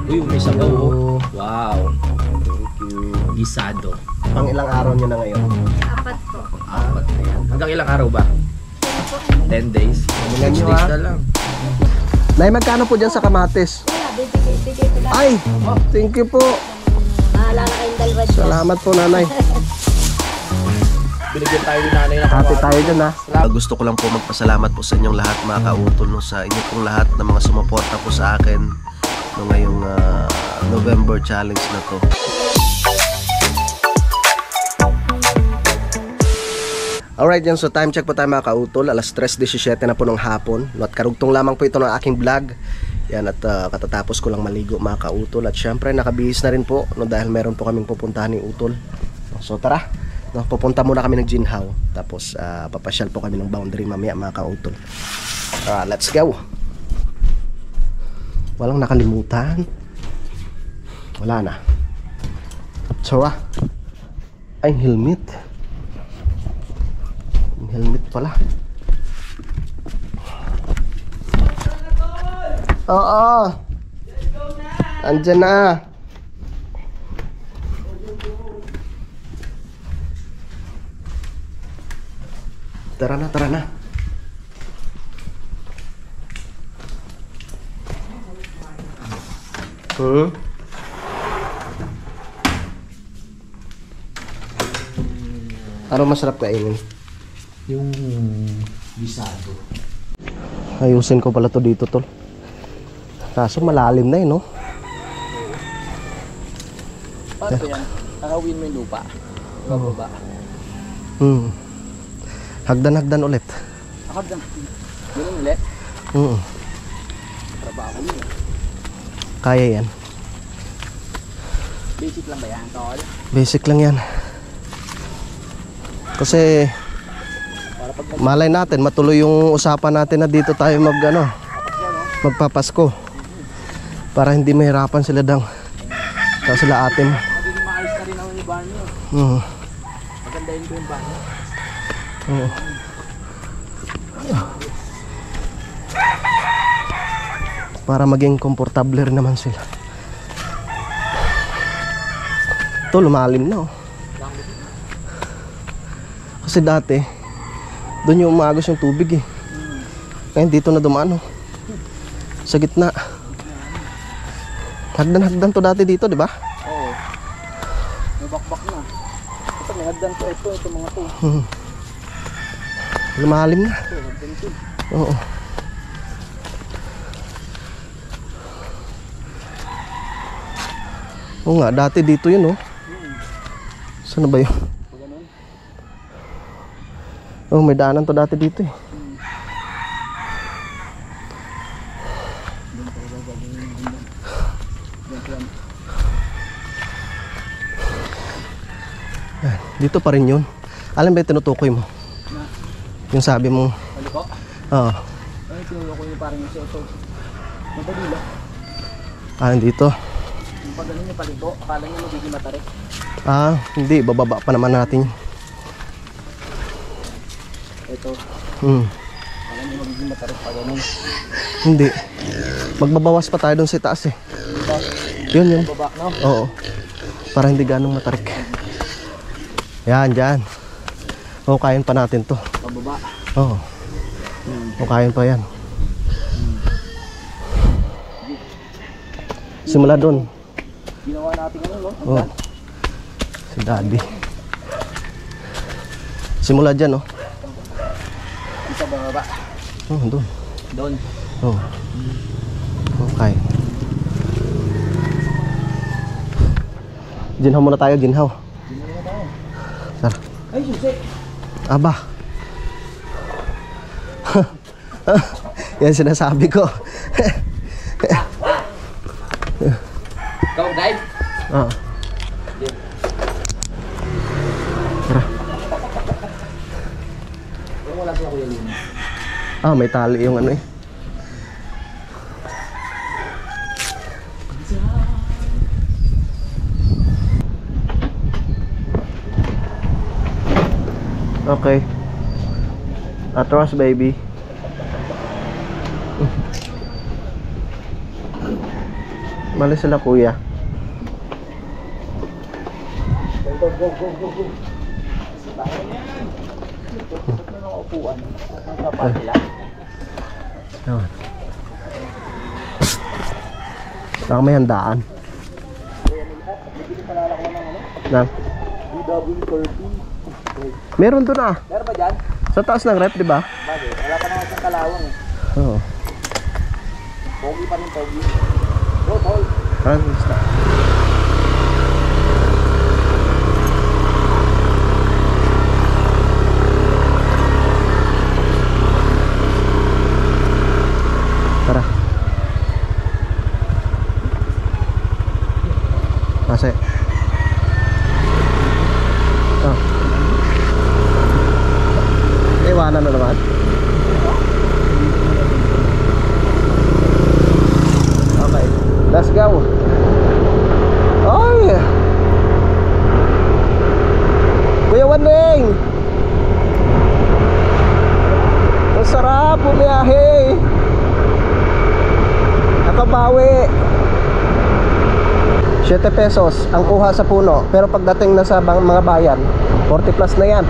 Uy, may sabaw oh. Wow. Thank you. Gisado. Pang ilang araw nyo na ngayon? 4 po. 4 na yan. Hanggang ilang araw ba? 10 days. 6 days na lang. Nay, magkano po dyan sa kamatis? Wala, bibigay ko lang. Ay, thank you po. Bahala na kayong dalawa dyan. Salamat po, nanay. Binigyan tayo ni nanay na Happy tayo dyan, ha. Gusto ko lang po magpasalamat po sa inyong lahat mga kautol, no, sa inyo pong lahat na mga sumuporta po sa akin no, ngayong November challenge na to. Alright yan, so time check po tayo mga kautol. Alas 3:17 na po ng hapon. At karugtong lamang po ito ng aking vlog. Yan, at katatapos ko lang maligo mga kautol. At syempre nakabihis na rin po, no, dahil meron po kaming pupuntahan ni Utol. So tara, no, pupunta muna kami ng Ginhaw. Tapos papasyal po kami ng boundary mamaya mga kautol. Let's go. Walang nakalimutan. Wala na. So ay, helmet. Helmet pala. Oo. Andyan na. Tara na, tara na. Ano masarap kainin? Yung gisado. Ayusin ko pala to dito, tol. Kaso malalim na eh, no? Paano yan? Nakawin mo yung lupa. Bababa. Hagdan-hagdan ulit. Hagdan. Ganun ulit? Trabaho mo. Kaya yan. Basic lang ba yan, tol? Basic lang yan. Kasi malay natin matuloy yung usapan natin na dito tayo magpapasko para hindi mahirapan sila dang sila atin. Magiging maayos na rin ako ni Barney. Magandahin ko yung Barney. Para maging komportable rin naman sila. Ito lumalim na oh. Kasi dati doon yung umagos yung tubig eh. Ngayon dito na dumaan oh. Sa gitna. Hagdan-hagdan to dati dito, di ba? Oo. May bakbak na. Ito may hagdan to, ito mga to. Lumalim na. Ito, hagdan to. Oo. Oo nga, dati dito yun oh. Saan na ba yun? Oh, may daanan to dati dito eh. Dito pa rin yun. Alam ba yung tinutukoy mo? Yung sabi mo. Paliko? Oo. Ay, tinutukoy yung parang yung seto. Madali lang. Dito. Yung pag ganun yung paliko, akala nyo magiging matarik. Hindi. Bababa pa naman natin yun. Ito. Akala nyo magiging matarik pa ganun. Hindi. Magbabawas pa tayo dun sa taas eh. Diba? Yun. Baba, no? Oo. Para hindi ganong matarik. Yan, dyan. Oo, kain pa natin to. Pababa. Oo. Oo, kain pa yan. Simula dun. Ginawa natin ano, no? Oo. Si Daddy. Simula dyan, oh. Isa bababa. Oo, dun. Doon. Oo. Okay. Ginhaw muna tayo, ginhaw. Tara. Ay, susi. Aba. Yan sinasabi ko. Ikaw, guide? Oo. Tara. Kung wala sila Kuya Luna. May tali yung ano eh. Okay. Atras, baby. Mali sila kuya. Ayun. Baka may handaan. Na? Meron doon ah. Meron ba dyan? Sa taas ng rep, di ba? Bagay, wala pa naman siyang kalawang eh. Oo. Pogi pa rin, pogi. Go, Paul. Tara. Masaya. Oh. Iwanan na naman. Okay, let's go. Ay! Kuya Waning! Ang sarap bumiyahe! Nakabawi! 7 pesos ang kuha sa puno. Pero pagdating na sa mga bayan, 40 plus na yan.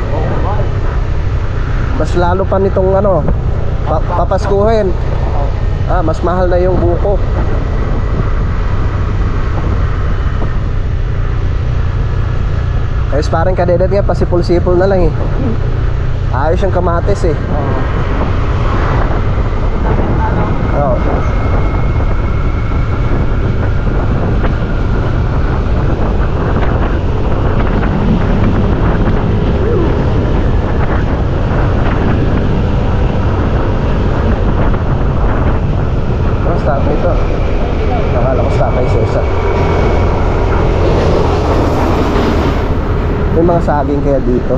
Mas lalo pa nitong ano, papaskuhin. Mas mahal na yung buko. Kaya parang kadedet nga, pasipul-sipul na lang eh. Ayos yung kamatis eh. Oo. Stop ito. Nakala ko stop kay Cesar. May mga saging kaya dito.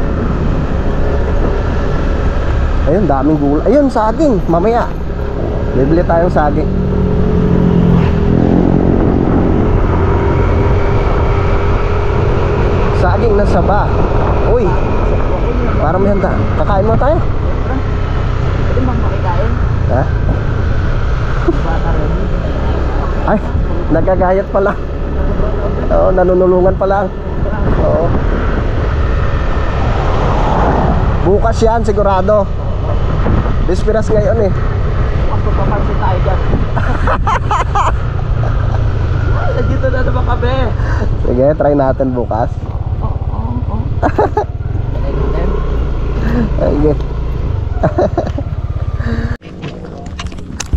Ayun, daming gulay. Ayun, saging. Mamaya bibili tayong saging. Saging na saba. Uy, parang may handa. Kakain mo tayo? Pwede bang makikain? Ha? Ay, nagagayat pala. Oo, nanunulungan pa lang. Oo. Bukas yan sigurado. Bispiras ngayon eh. Magpapansin tayo dyan. Ay, nandito na naman kami. Sige, try natin bukas. Sige.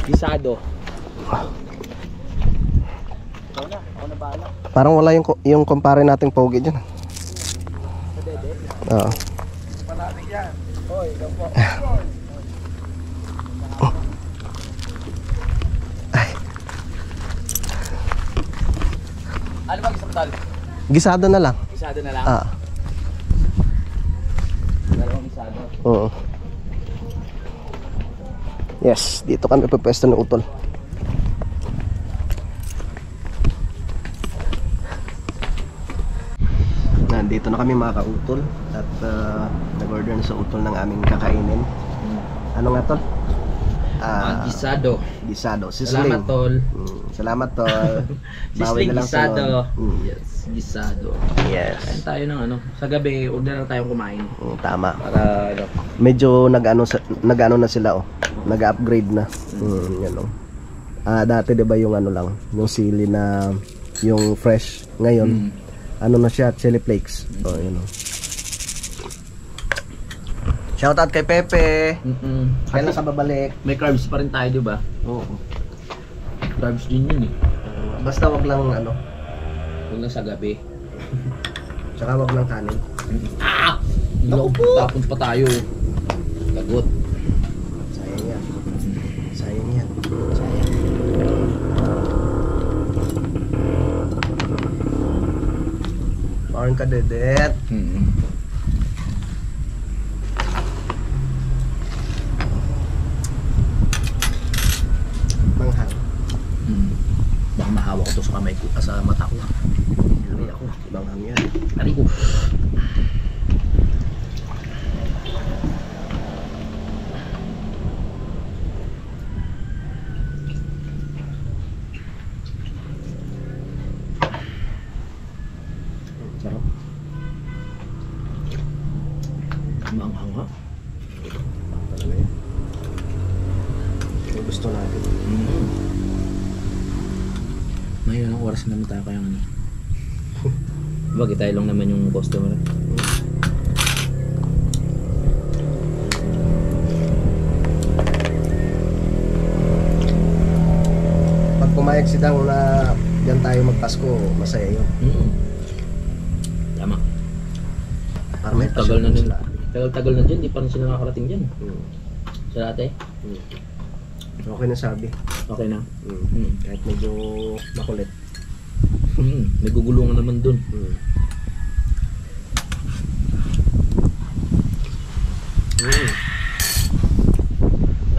Gisado. Parang wala yung kumpare nating pogi dyan. Oo. Ano ba gusto mo, Tal? Gisado na lang. Gisado na lang? Dalawang gisado. Oo. Yes, dito kami pupwesto ng utol. Nandito na kami mga kautol. At nag-order na sa utol ng aming kakainin. Ano nga tol? Gisado. Gisado. Sisling. Salamat, Tol. Salamat tol. Sisling gisado. sunod. Yes, gisado. Yes. Kain tayo ng ano. Sa gabi, order na tayong kumain. Tama. Para ano. Medyo nag-ano na sila oh. Nag-upgrade na. Yan oh. Dati 'di ba yung ano lang, yung sili na yung fresh. Ngayon, ano na siya, chili flakes. Oh, yun oh. Shoutout kay Pepe. Kailan ka babalik? May carbs pa rin tayo, di ba? Oo. Carbs din yun eh. Basta wag lang ano, Huwag na sa gabi. tsaka wag lang kanin. Naku po! Tapon pa tayo. Lagot. Sayang yan. Sayang yan. Sayang. Parang kadedet. Manghang. Baka mahawa ko to sa kamay ko, sa mata ko. Hindi ako. Manghang yan. Ari ko. May ilang oras naman tayo kaya ano. Bagay tayo lang naman yung customer. Pag pumayag si Dang na diyan tayo magpasko, masaya yun. Tama. Para may Tagal na pasyon nun. sila. Tagal na dyan, di pa rin sila nakakarating dyan. Mm. Sa dati. Okay na sabi. Okay na. Kahit medyo makulit. May gugulungan naman dun.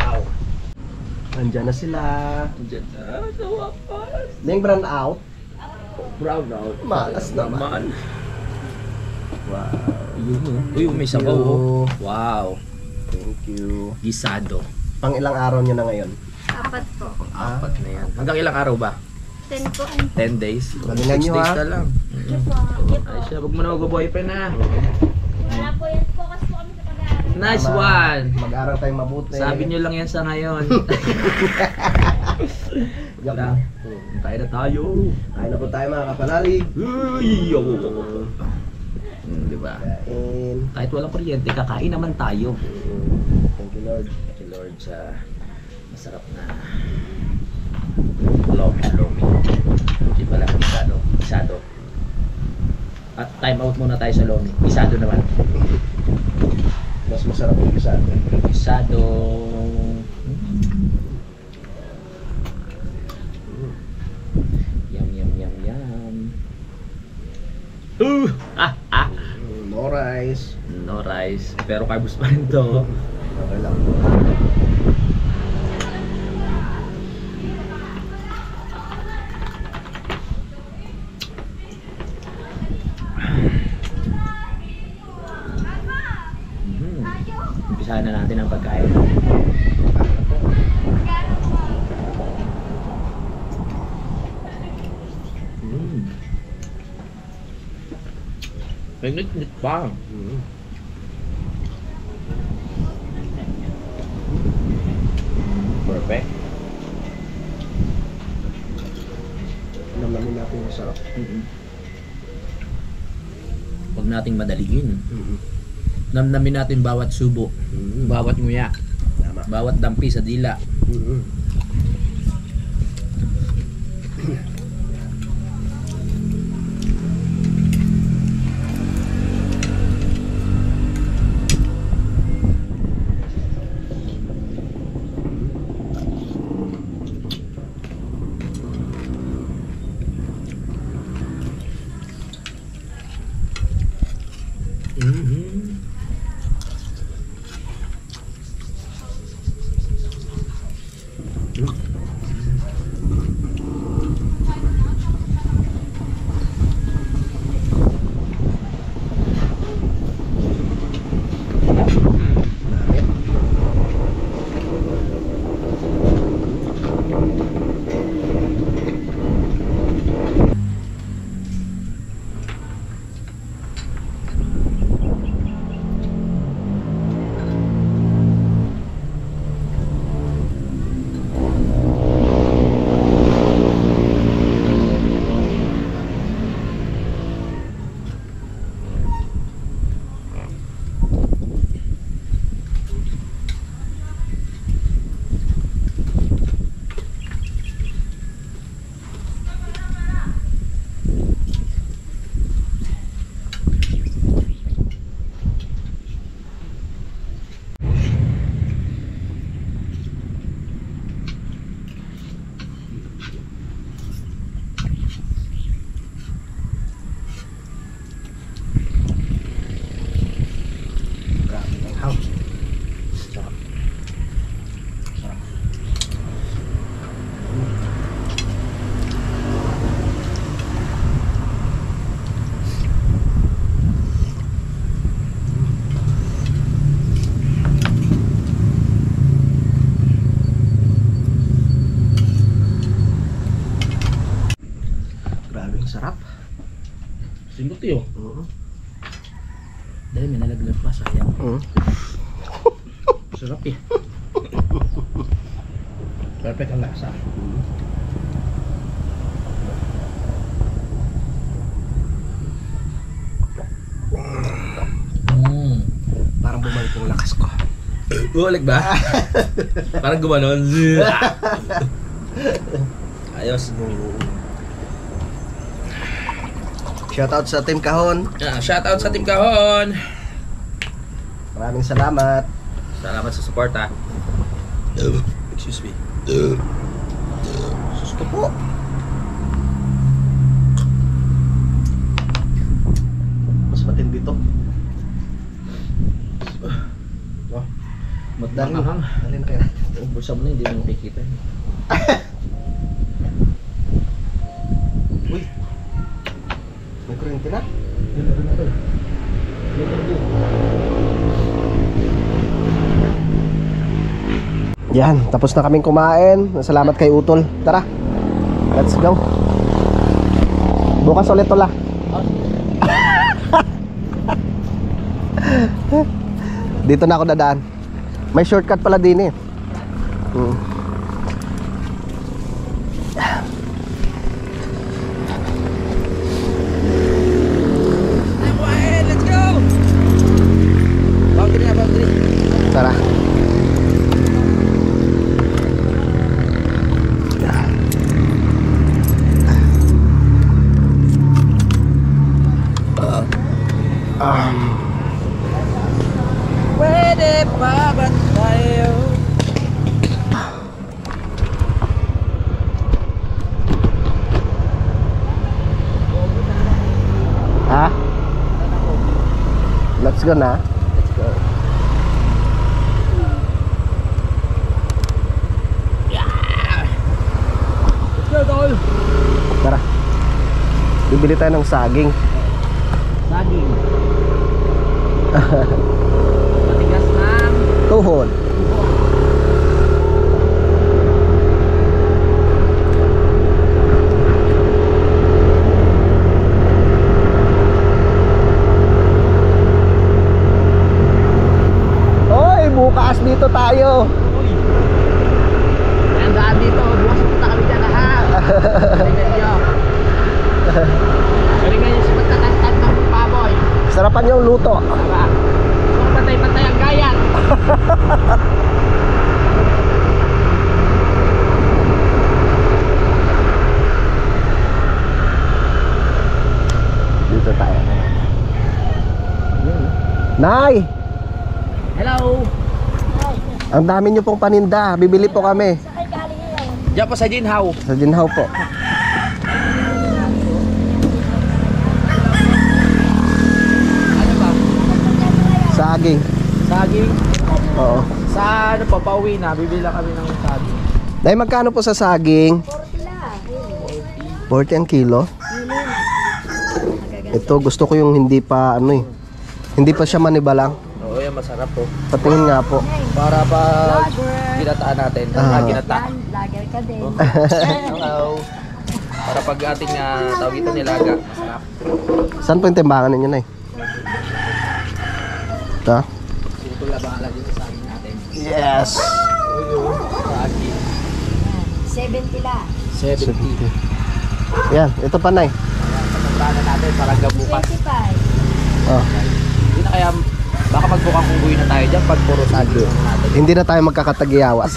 Wow. Nandiyan na sila. Dyan na, sa wakas. Neng brand out. Brown out. Malas naman. Wow. Uy, may sabaw. you. Oh. Wow. Thank you. Gisado. Pang ilang araw nyo na ngayon? 4 po. Apat na yan. Hanggang ilang araw ba? 10 po. 10 days? Galingan 6 nyo, days ha? na lang. Sige po. Sige po. Ay siya, huwag mo na mag-boyfriend ha. Wala po yan. Focus po kami sa pag-aaral. Nice Tama. one! Mag-aral tayong mabuti. Sabi nyo lang yan sa ngayon. Yup. Wala. Tayo na tayo. Kain na po tayo mga kapanalig. Uy! Diba? Kain. Kahit walang kuryente, kakain naman tayo. Thank you Lord. Thank you Lord sa masarap na lomi. Hindi pala isado. At time out muna tayo sa lomi. Isado naman. Mas masarap yung isa. Isado. Yum. No rice. No rice. Pero carbs pa rin to. Okay lang. Umpisahan na natin ang pagkain. Naglit pa. Perfect. Namnamin natin yung sarap. Huwag nating madaliin. Namnamin natin bawat subo, bawat nguya, Tama. bawat dampi sa dila. Sarap. Singgot yun. Dahil may nalaglag pa, sayang. Sarap eh. Perfect ang lasa. Ulit ba? Parang gumanon. Ayos. Shoutout sa Team Kahon. Shoutout sa Team Kahon. Maraming salamat. Salamat sa support ha. Excuse me. Gusto po. Mas matindi to. Dali na kayo. Bulsa mo na, hindi mo nakikita. Uy. May kuryente na? Yan, tapos na kaming kumain. Salamat kay Utol. Tara. Let's go. Bukas ulit ulah. Dito na ako dadaan. May shortcut pala din eh. Let's go! Boundary na, boundary. Tara. Pwede pa ba tayo? Ha? Let's go na. Let's go. Let's go, tol! Tara. Bibili tayo ng saging. Saging. Matigas ng Tuhod. Hoy, bukas dito tayo. Ang daan dito, bukas punta kami dyan ha. Galingan nyo. Galingan nyo sa pagtatantad ng baboy. Sarapan yung luto. Diba? Kung patay-patay ang gayat. Dito tayo. Nay, Hello! ang dami nyo pong paninda. Bibili po kami. Saan galing yan? Diyan po sa Jinhaw. Sa Jinhaw po. Ano ba? Saging. Saging. Oo. Sa ano po, pauwi na. Bibili lang kami ng saging. Nay, magkano po sa saging? 40 40 ang kilo. Ito, gusto ko yung hindi pa ano eh. Hindi pa siya manibalang. Oo, yan masarap po. Patingin nga po. Para pa ginataan natin. Ginata. Lager ka din. Hello. Para pag ating tawag ito nilaga. Masarap. Saan po yung timbangan ninyo, Nay? Ito? Sutol na bahala dito sa saging natin. Yes! Saging. 70 la. 70. Yan, ito pa, Nay. Patandaan na natin para hanggang bukas. 25. Oh. Hindi na kaya, baka magbukang kungguin na tayo dyan pag puro saging natin. Hindi na tayo magkakatagiyawas.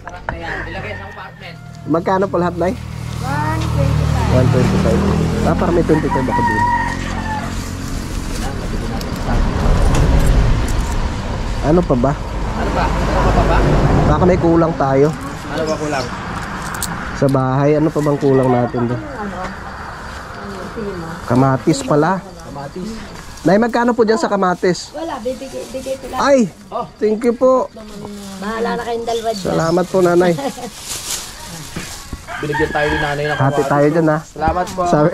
Sarap na yan. Ilagay sa compartment. Magkano po lahat, Nay? 125. 125. Ah, para may 25 ako din. Ano pa ba? Ano ba? Ano pa ba? Baka may kulang tayo Ano ba kulang? sa bahay. Ano pa bang kulang natin doon? Kamatis pala. Kamatis. Nay, magkano po dyan sa kamatis? Wala, bigay ko lang. Ay! Thank you po. Bahala na kayong dalawa dyan. Salamat po, Nanay. Binigyan tayo ni nanay ng Happy tayo dyan, ha? Salamat po. Sabi.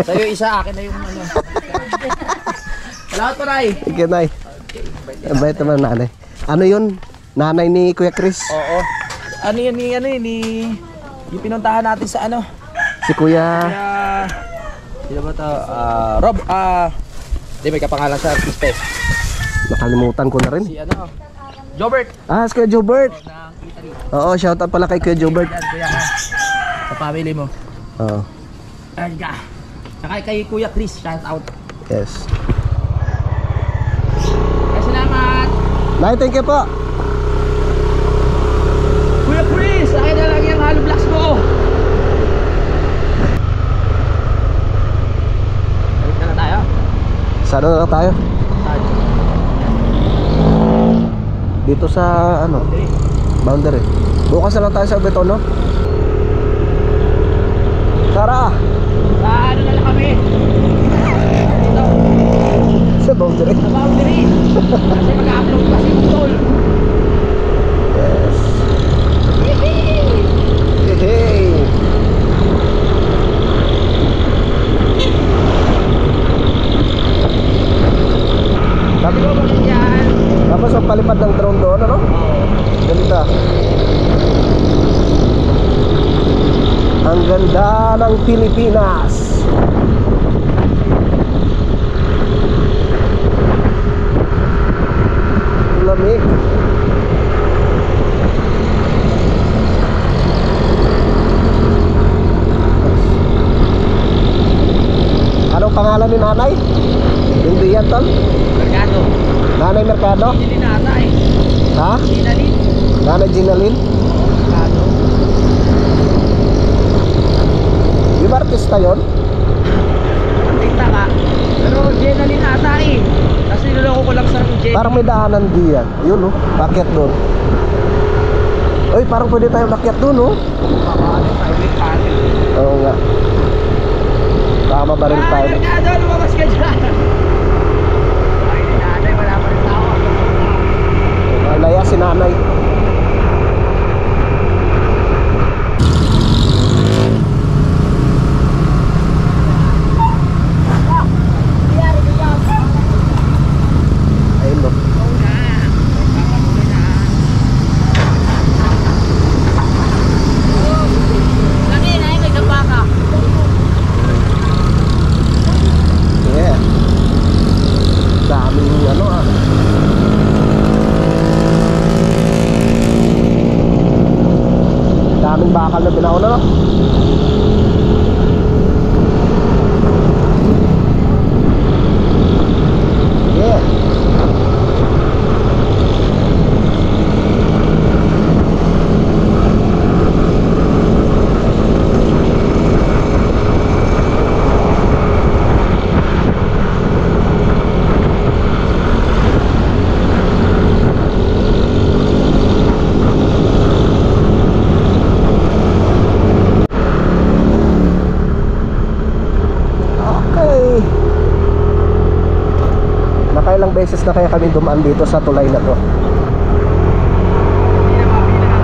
Sa'yo isa, akin na yung ano. Salamat po, Nay. Sige, Nay. Abay naman, Nanay. Ano yun? Nanay ni Kuya Chris? Oo. Ano yun, yung pinuntahan natin sa ano? Si Kuya. Kaya, sino ba ito? Rob, hindi may kapangalan sa artista. Nakalimutan ko na rin. Si ano? Jobert. Ah, si Kuya Jobert. Ng Italy. Oo, shoutout pala kay Kuya Jobert. Yan, kuya ha. Sa family mo. Oo. Ayan ka. Saka kay Kuya Chris, shout out. Yes. Nay, thank you po. Kuya Chris, akin na lang yung hollow blocks mo. Balik na lang tayo. Saan na lang tayo? Dito sa ano? Boundary. Bukas na lang tayo sa Betono. Tara! Sa ano na lang kami? Dito, Sa boundary. sa boundary. Kasi mag-upload kasi yung tol. Yes. Hey! Sabi ko bakit yan? Tapos ang palipad ng drone doon, ano? Oo. Ganda. Ang ganda ng Pilipinas. Lamig. Anong pangalan ni nanay? Hindi yan, tol? Merkado. Nanay Mercado? Hindi din ata eh. Ha? Hindi na din. Nanay Ginalyn? Merkado. Di ba artista yun? Tingta ka. Pero Jenalyn ata eh. Kasi niloko ko lang sa Jenalyn. Parang may daanan diyan. Yun, oh. Pakyat doon. Uy, parang pwede tayo makyat doon, oh. Private party. Oo nga. Tama ba rin tayo? Merkado, lumabas ka dyan. Ay, nanay, wala pa rin tao. Malaya si nanay. Ayun, no. Lagi na may gamba ka. Yeah. Daming ano ah. Daming bakal na binauna, no? Yeah. Okay. Nakailang beses na kaya kami dumaan dito sa tulay na to. Hindi na mabilang.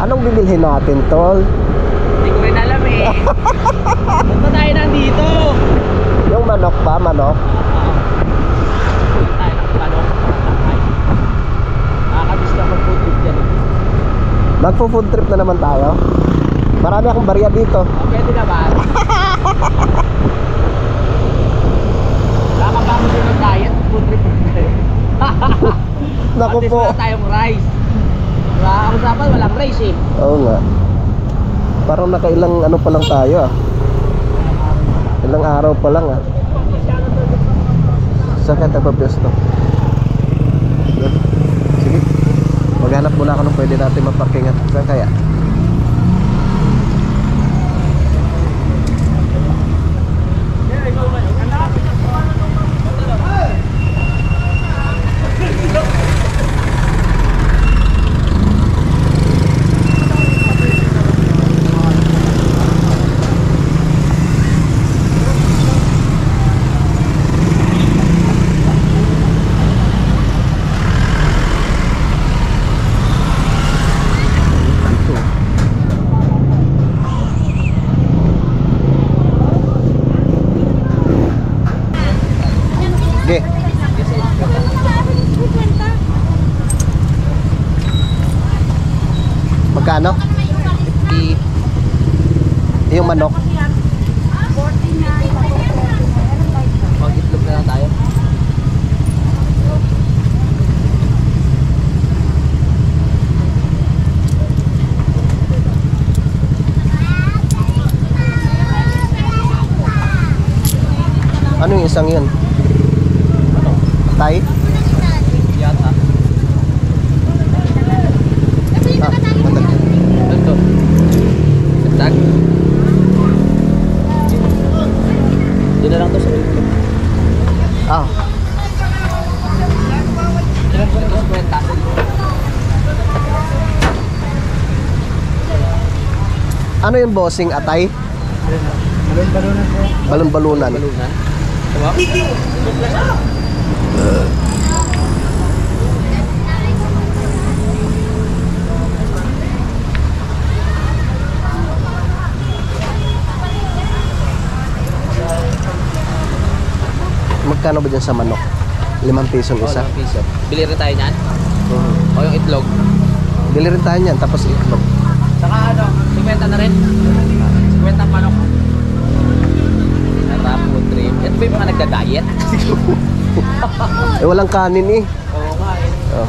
Anong bibilhin natin, tol? Hindi ko rin alam eh. Ba't ba tayo nandito? Yung manok pa, manok? Tayo ng palong. Nakakabis ka mag-food trip dyan. Magpo-food trip na naman tayo. Marami akong barya dito. Pwede naman. Nakakabago din ng diet. Food trip. Naku At least po. wala tayong rice. Nakakasapan, walang rice eh. Oo nga. Parang nakailang ano pa lang tayo ah. Ilang araw pa lang ah. Saan kaya tayo pwesto? Sige. Maghanap muna ako ng pwede natin maparkingan. Saan kaya? Sige. Magkano? 50. Yung manok? Mag-itlog na lang tayo. Magkano yung isang yun? Tay? Yata. Matag. Ito. Tag. Doon na lang to sa ulo. Ah, Ilan po ito? 20. ano yung bossing atay? Balon-balonan po. Balon-balunan. Balunan. Diba? Magkano ba dyan sa manok? 5 piso ang isa. 5 piso. Bili rin tayo niyan. Mhm. O yung itlog. Bili rin tayo niyan, tapos itlog. Saka ano, 50 na rin. 50 ang manok. Rapo, trim. Ito ba yung mga nagda-diet? Eh, walang kanin eh. Oo nga eh. Oh.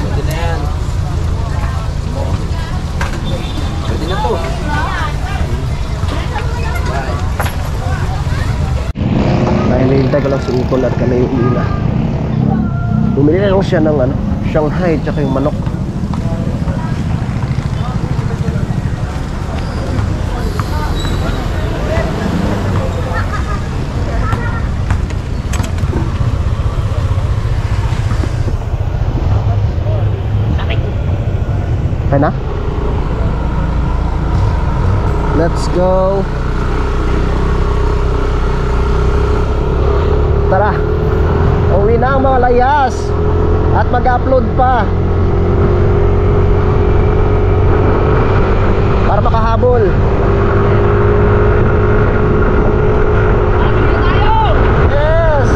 Pwede na yan. Pwede na to. Dahil hintay ko lang si Utol at kanay yung ina. Bumili na lang siya ng ano, Shanghai tsaka yung manok. Kaya na? Let's go! Tara, uwi na ang mga layas at mag-upload pa para makahabol. Yes!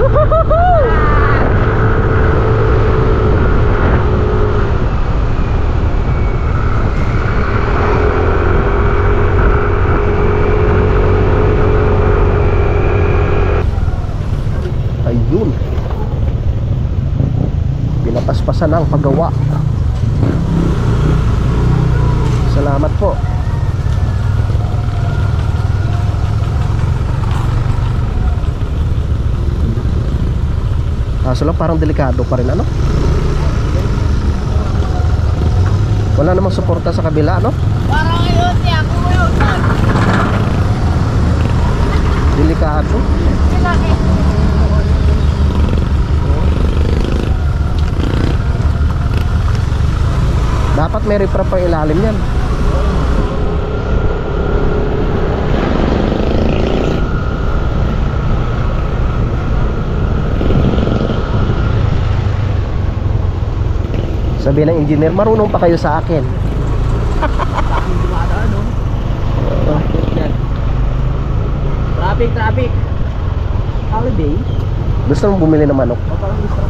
Woohoo! Ayun, pinapaspasan ang paggawa. Salamat po. Kaso lang parang delikado pa rin, ano? Wala namang suporta sa kabila, ano? Parang yun, ako yun. Delikado. Dapat may refrap pa ilalim yan. Sabi ng engineer, marunong pa kayo sa akin. Traffic, traffic. Holiday. Gusto mong bumili ng manok? Parang gusto ko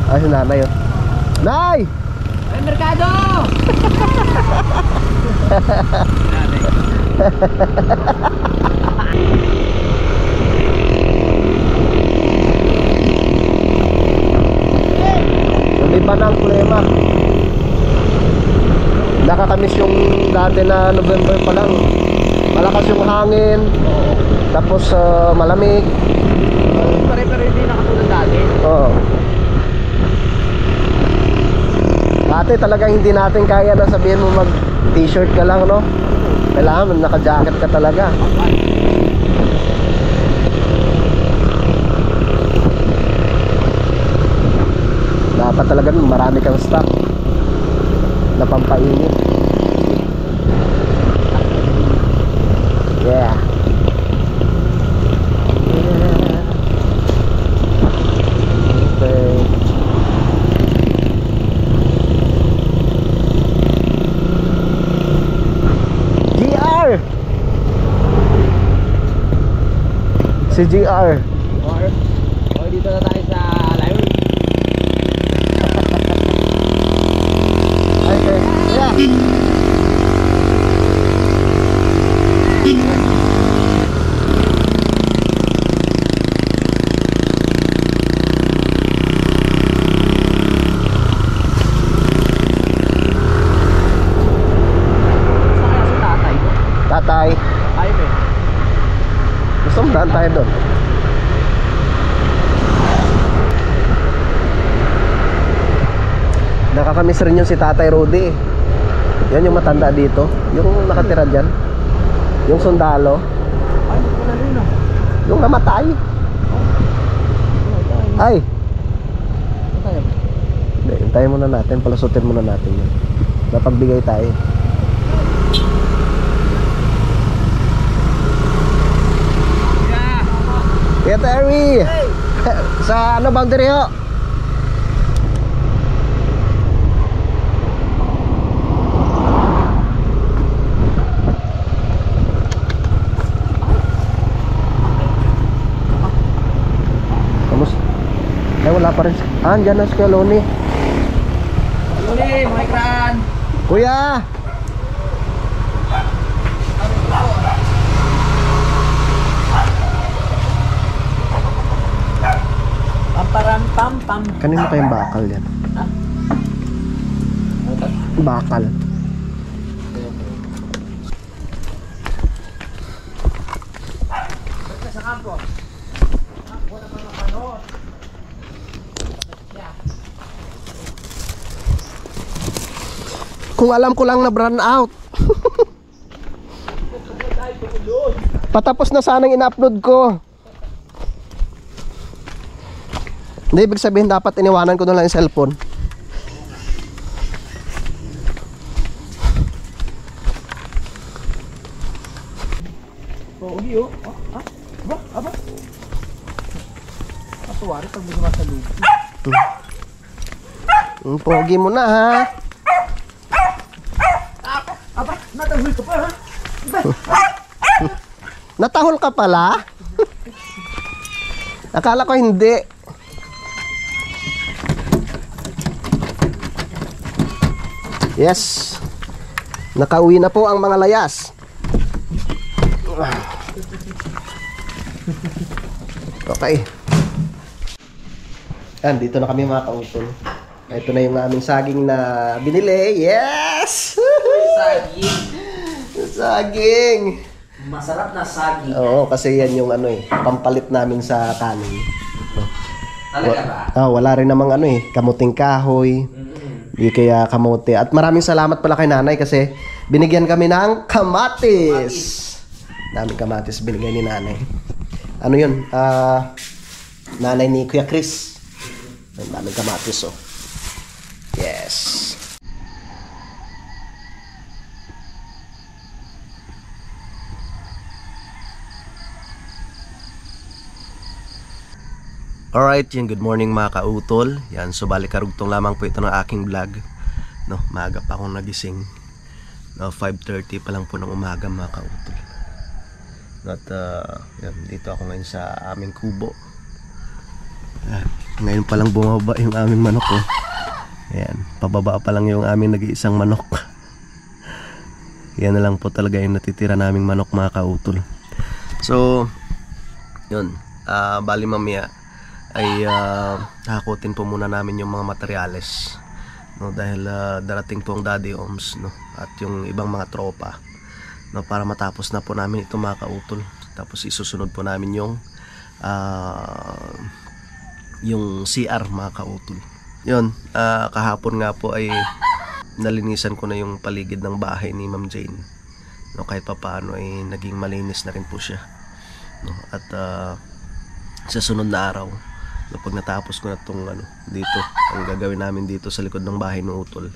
Ah, si nanay oh. Nay! Ay, merkado! Iba na ang problema. Nakakamiss yung dati na November pa lang. Malakas yung hangin. Tapos malamig. Pero hindi nakatulad dati. Oo. Dati talagang hindi natin kaya na sabihin mo mag t-shirt ka lang, no? Kailangan naka-jacket ka talaga. Dapat talaga marami kang stock na pampainit. Yeah. Okay. GR! Si GR. Okay, dito na tayo sa live. Okay. Yeah. nakakamiss rin yung si Tatay Rudy. Yan yung matanda dito. Yung nakatira dyan. Yung sundalo. Yung namatay. Ay! Hindi, hintayin muna natin. Palasutin muna natin yun. Napagbigay tayo. Kuya Terry! Sa ano boundary ho? Ay, wala pa rin. Andyan na si Kuya Loni. Loni, mga ikran. Kuya! Pamparam-pam-pam. Kanino kayong bakal yan? Bakal. Sa kampo. Kung alam ko lang na brand out. Patapos na sanang ina-upload ko. Hindi, ibig sabihin dapat iniwanan ko na lang yung cellphone. Pogi oh. Aba. Matuwari pag may sumasalubong. Pogi mo na ha. Aba, natahul ka pa ha? Natahol ka pala? Akala ko hindi. Yes. Nakauwi na po ang mga layas. Okay. Yan, dito na kami mga kautol. Ito na yung aming saging na binili. Yes! Saging. Saging! Masarap na saging. Oo, kasi yan yung ano eh, pampalit namin sa kanin. Talaga ba? Wala rin namang ano eh, kamuting kahoy. Di kaya kamote. At maraming salamat pala kay nanay kasi binigyan kami ng kamatis. Daming kamatis binigay ni nanay. Ano yun? Nanay ni Kuya Chris. Ang daming kamatis oh. Yes. Alright, yan, good morning mga kautol. Yan, so balik karugtong lamang po ito ng aking vlog. No, maaga pa akong nagising. No, 5:30 pa lang po ng umaga mga kautol. At yan, dito ako ngayon sa aming kubo. Yan, ngayon pa lang bumaba yung aming manok ko. Yan, pababa pa lang yung aming nag-iisang manok. Yan na lang po talaga yung natitira naming manok mga kautol. So, yun, bali mamaya ay hakutin po muna namin yung mga materyales, no, dahil darating po ang Daddy Oms, no, at yung ibang mga tropa, no, para matapos na po namin ito mga kautol. Tapos isusunod po namin yung CR mga kautol. Yun, kahapon nga po ay nalinisan ko na yung paligid ng bahay ni Ma'am Jane, no, kahit pa paano ay naging malinis na rin po siya, no, at sa sunod na araw, pag natapos ko na itong dito, ang gagawin namin dito sa likod ng bahay ng utol,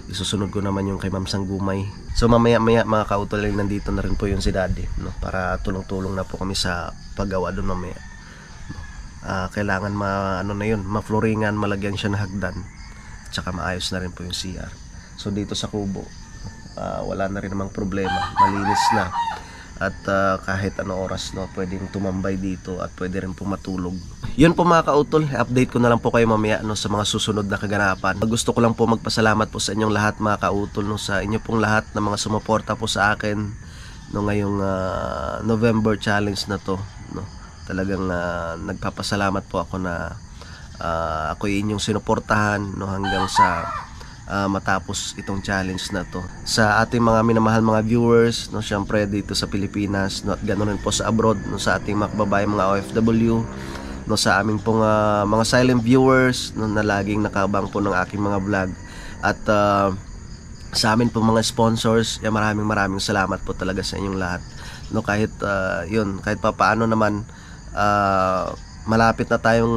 isusunod ko naman yung kay Ma'am Sanggumay. So mamaya mga kautol, nandito na rin po yung si Daddy, no, para tulong-tulong na po kami sa paggawa doon mamaya. Kailangan ma-flooringan, malagyan siya ng hagdan, tsaka maayos na rin po yung CR. So dito sa kubo, wala na rin namang problema, malinis na. At kahit ano oras, no, pwedeng tumambay dito at pwede rin po matulog. Yun po mga kautol, update ko na lang po kayo mamaya, no, sa mga susunod na kaganapan. Gusto ko lang po magpasalamat po sa inyong lahat mga kautol, no, sa inyo pong lahat na mga sumuporta po sa akin, no, ngayong November challenge na to, no. Talagang nagpapasalamat po ako na ako inyong sinuportahan, no, hanggang sa matapos itong challenge na to. Sa ating mga minamahal mga viewers, no, syempre dito sa Pilipinas, no, at ganoon rin po sa abroad, no, sa ating mga kababayan mga OFW, no, sa aming pong mga silent viewers, no, na laging nakabang po ng aking mga vlog. At sa amin po mga sponsors, maraming salamat po talaga sa inyong lahat. No, kahit yun, kahit papaano naman malapit na tayong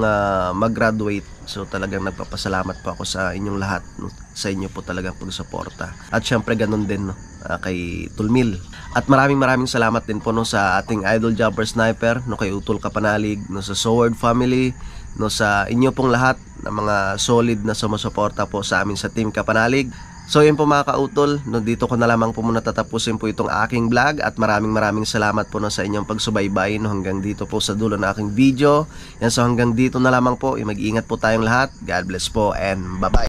mag-graduate. So talagang nagpapasalamat po ako sa inyong lahat, no? Sa inyo po talagang pagsuporta. At syempre ganun din, no? Kay Tulmil. At maraming salamat din po, no, sa ating idol Jumper Sniper, no, kay Utol Kapanalig, no, sa Sword Family, no, sa inyo pong lahat na mga solid na sumusuporta po sa amin sa Team Kapanalig. So yun po mga kautol, no, dito ko na lamang po muna tatapusin po itong aking vlog at maraming salamat po, no, sa inyong pagsubaybay, no, hanggang dito po sa dulo ng aking video. Yan, so hanggang dito na lamang po, mag-iingat po tayong lahat. God bless po and bye bye.